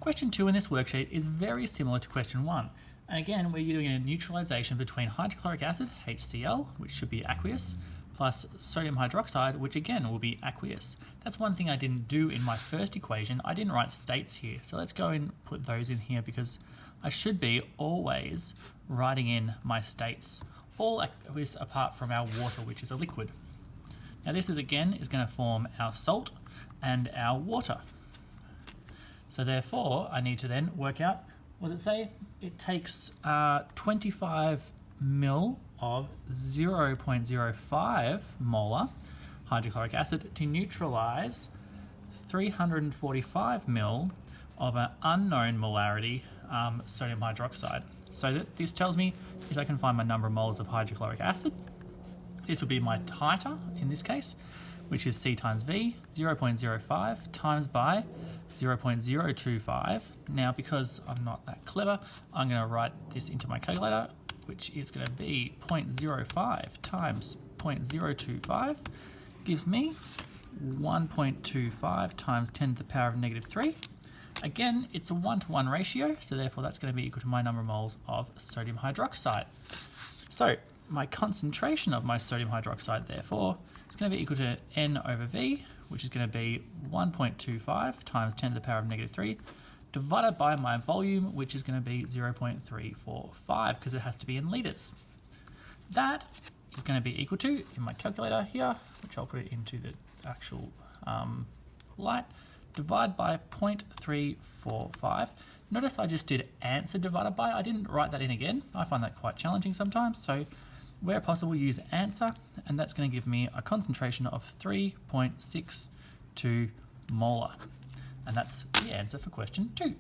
Question 2 in this worksheet is very similar to question 1. And again, we're doing a neutralization between hydrochloric acid, HCl, which should be aqueous, plus sodium hydroxide, which again will be aqueous. That's one thing I didn't do in my first equation. I didn't write states here. So let's go and put those in here because I should be always writing in my states, all aqueous apart from our water, which is a liquid. Now this is going to form our salt and our water. So therefore, I need to then work out, what does it say? It takes 25 mil of 0.05 molar hydrochloric acid to neutralize 345 mil of an unknown molarity sodium hydroxide. So that this tells me is I can find my number of moles of hydrochloric acid. This would be my titer in this case, which is C times V, 0.05 times by 0.025. Now, because I'm not that clever, I'm going to write this into my calculator, which is going to be 0.05 times 0.025 gives me 1.25 times 10 to the power of negative 3. Again, it's a 1-to-1 ratio, so therefore that's going to be equal to my number of moles of sodium hydroxide. So my concentration of my sodium hydroxide, therefore, is going to be equal to N over V, which is going to be 1.25 times 10 to the power of negative 3, divided by my volume, which is going to be 0.345, because it has to be in litres. That is going to be equal to, in my calculator here, which I'll put it into the actual light, divide by 0.345. Notice I just did answer divided by. I didn't write that in again. I find that quite challenging sometimes. So where possible, use answer, and that's going to give me a concentration of 3.62 molar. And that's the answer for question 2.